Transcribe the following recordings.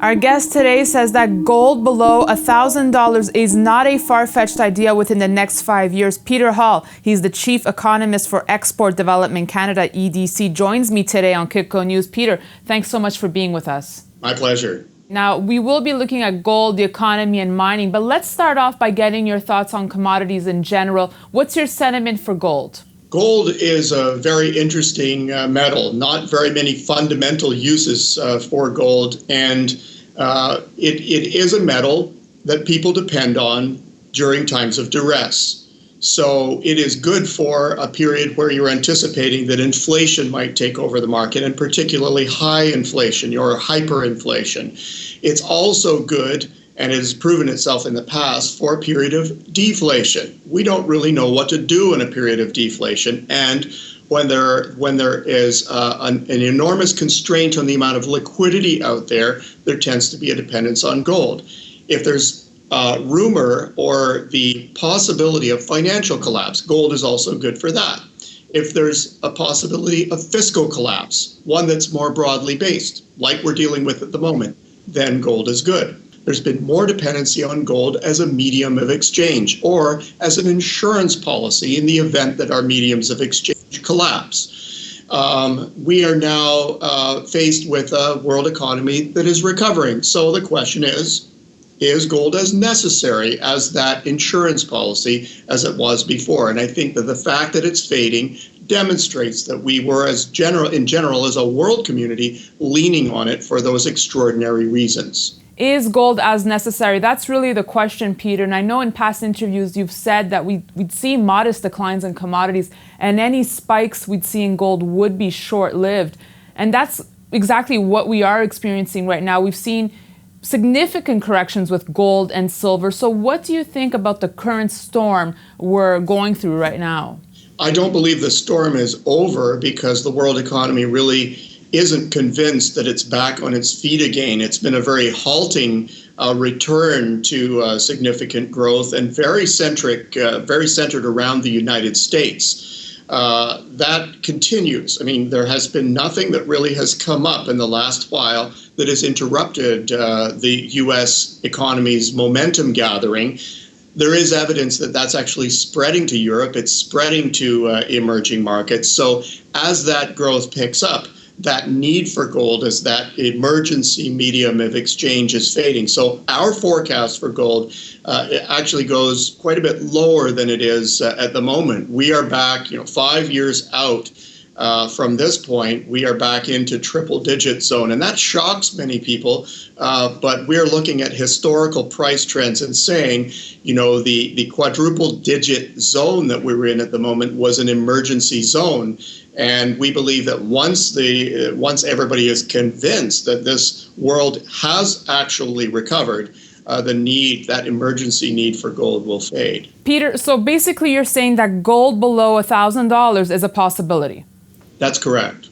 Our guest today says that gold below $1,000 is not a far-fetched idea within the next 5 years. Peter Hall, he's the chief economist for Export Development Canada, EDC, joins me today on Kitco News. Peter, thanks so much for being with us. My pleasure. Now, we will be looking at gold, the economy, and mining, but let's start off by getting your thoughts on commodities in general. What's your sentiment for gold? Gold is a very interesting metal. Not very many fundamental uses for gold, and it is a metal that people depend on during times of duress. So it is good for a period where you're anticipating that inflation might take over the market, and particularly high inflation or hyperinflation. It's also good, and it has proven itself in the past, for a period of deflation. We don't really know what to do in a period of deflation, and when there is an enormous constraint on the amount of liquidity out there, there tends to be a dependence on gold. If there's rumor or the possibility of financial collapse, gold is also good for that. If there's a possibility of fiscal collapse, one that's more broadly based, like we're dealing with at the moment, then gold is good. There's been more dependency on gold as a medium of exchange or as an insurance policy in the event that our mediums of exchange collapse. We are now faced with a world economy that is recovering. So the question is gold as necessary as that insurance policy as it was before? And I think that the fact that it's fading demonstrates that we were, in general, as a world community, leaning on it for those extraordinary reasons. Is gold as necessary? That's really the question, Peter. And I know in past interviews you've said that we'd see modest declines in commodities, and any spikes we'd see in gold would be short-lived. And that's exactly what we are experiencing right now. We've seen significant corrections with gold and silver. So what do you think about the current storm we're going through right now? I don't believe the storm is over because the world economy really isn't convinced that it's back on its feet again. It's been a very halting return to significant growth and very centered around the United States. That continues. I mean, there has been nothing that really has come up in the last while that has interrupted the U.S. economy's momentum gathering. There is evidence that that's actually spreading to Europe. It's spreading to emerging markets. So as that growth picks up, that need for gold as that emergency medium of exchange is fading. So our forecast for gold actually goes quite a bit lower than it is at the moment. We are back, 5 years out from this point. We are back into triple-digit zone, and that shocks many people. But we're looking at historical price trends and saying, the quadruple-digit zone that we're in at the moment was an emergency zone. And we believe that once everybody is convinced that this world has actually recovered, that emergency need for gold will fade. Peter, so basically you're saying that gold below $1,000 is a possibility? That's correct.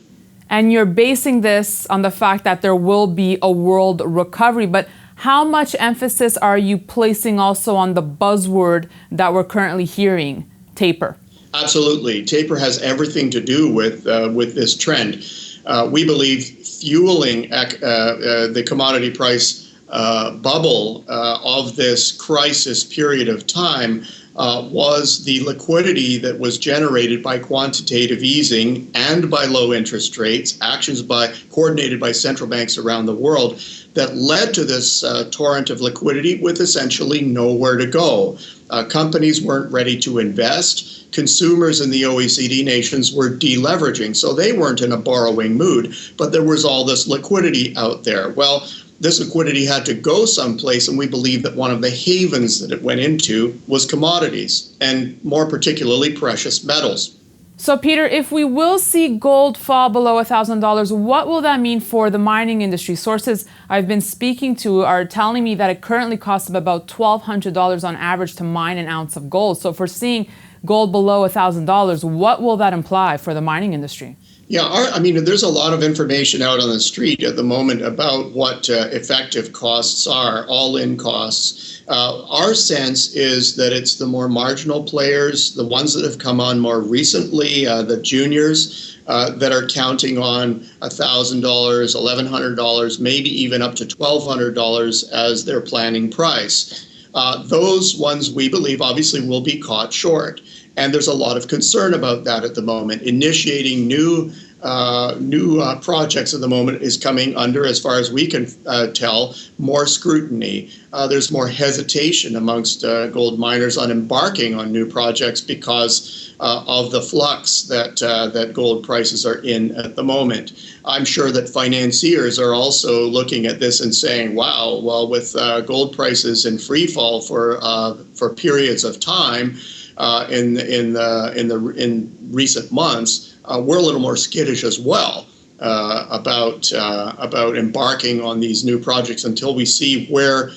And you're basing this on the fact that there will be a world recovery. But how much emphasis are you placing also on the buzzword that we're currently hearing, taper? Absolutely. Taper has everything to do with this trend. We believe fueling the commodity price bubble of this crisis period of time was the liquidity that was generated by quantitative easing and by low interest rates, actions coordinated by central banks around the world that led to this torrent of liquidity with essentially nowhere to go. Companies weren't ready to invest. Consumers in the OECD nations were deleveraging, so they weren't in a borrowing mood, but there was all this liquidity out there. Well, this liquidity had to go someplace, and we believe that one of the havens that it went into was commodities, and more particularly precious metals. So, Peter, if we will see gold fall below $1,000, what will that mean for the mining industry? Sources I've been speaking to are telling me that it currently costs about $1,200 on average to mine an ounce of gold. So if we're seeing gold below $1,000, what will that imply for the mining industry? Yeah, there's a lot of information out on the street at the moment about what effective costs are, all-in costs. Our sense is that it's the more marginal players, the ones that have come on more recently, the juniors, that are counting on $1,000, $1,100, maybe even up to $1,200 as their planning price. Those ones, we believe, obviously will be caught short. And there's a lot of concern about that at the moment. Initiating new projects at the moment is coming under, as far as we can tell, more scrutiny. There's more hesitation amongst gold miners on embarking on new projects because of the flux that gold prices are in at the moment. I'm sure that financiers are also looking at this and saying, "Wow, well, with gold prices in free fall for periods of time in recent months." We're a little more skittish as well about embarking on these new projects until we see where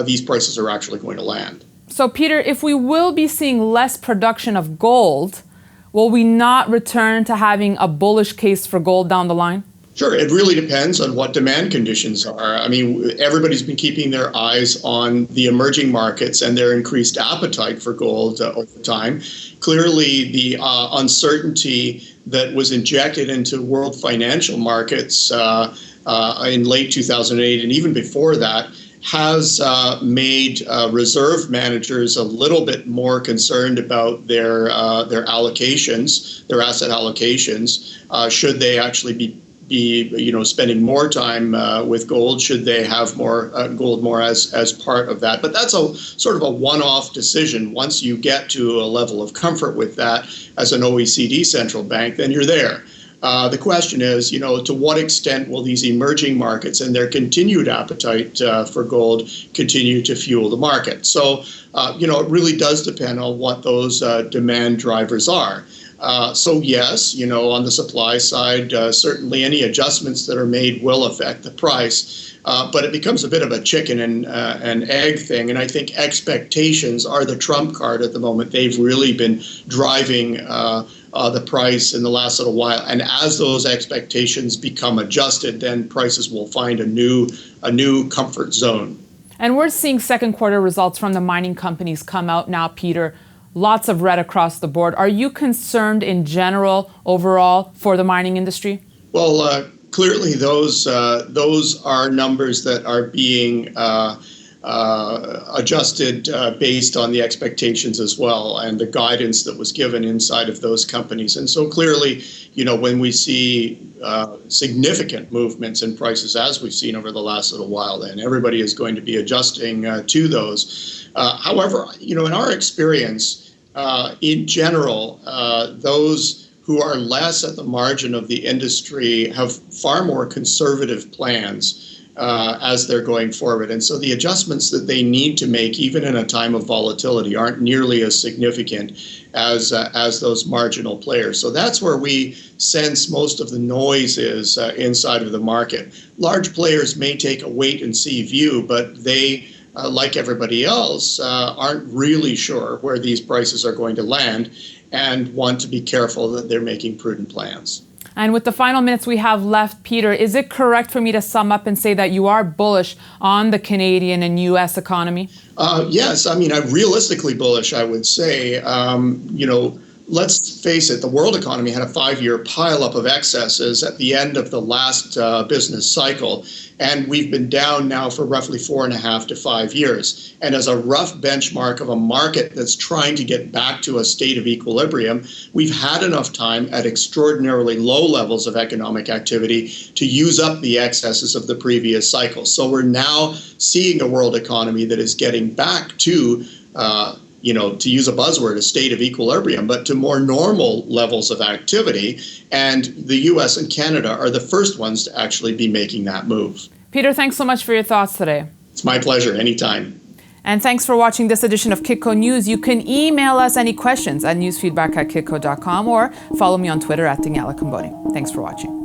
these prices are actually going to land. So, Peter, if we will be seeing less production of gold, will we not return to having a bullish case for gold down the line? Sure, it really depends on what demand conditions are. I mean, everybody's been keeping their eyes on the emerging markets and their increased appetite for gold over time. Clearly, the uncertainty that was injected into world financial markets in late 2008 and even before that has made reserve managers a little bit more concerned about their allocations, their asset allocations. Should they actually be spending more time with gold? Should they have more gold as part of that? But that's a sort of a one-off decision. Once you get to a level of comfort with that as an OECD central bank, then you're there. The question is, to what extent will these emerging markets and their continued appetite for gold continue to fuel the market? So, it really does depend on what those demand drivers are. So yes, on the supply side, certainly any adjustments that are made will affect the price, but it becomes a bit of a chicken and egg thing. And I think expectations are the trump card at the moment. They've really been driving the price in the last little while. And as those expectations become adjusted, then prices will find a new comfort zone. And we're seeing second quarter results from the mining companies come out now, Peter. Lots of red across the board. Are you concerned in general, overall, for the mining industry? Well, clearly those are numbers that are being adjusted based on the expectations as well, and the guidance that was given inside of those companies. And so clearly, when we see significant movements in prices, as we've seen over the last little while, then everybody is going to be adjusting to those. However, in our experience, in general, those who are less at the margin of the industry have far more conservative plans as they're going forward. And so the adjustments that they need to make, even in a time of volatility, aren't nearly as significant as those marginal players. So that's where we sense most of the noise is inside of the market. Large players may take a wait-and-see view, but they, like everybody else, aren't really sure where these prices are going to land and want to be careful that they're making prudent plans. And with the final minutes we have left, Peter, is it correct for me to sum up and say that you are bullish on the Canadian and U.S. economy? Yes. I mean, I'm realistically bullish, I would say. Let's face it, the world economy had a 5-year pileup of excesses at the end of the last business cycle, and we've been down now for roughly 4.5 to 5 years. And as a rough benchmark of a market that's trying to get back to a state of equilibrium, we've had enough time at extraordinarily low levels of economic activity to use up the excesses of the previous cycle. So we're now seeing a world economy that is getting back to to use a buzzword, a state of equilibrium, but to more normal levels of activity. And the U.S. and Canada are the first ones to actually be making that move. Peter, thanks so much for your thoughts today. It's my pleasure. Anytime. And thanks for watching this edition of Kitco News. You can email us any questions at newsfeedback@kitco.com or follow me on Twitter @Daniela Cambone. Thanks for watching.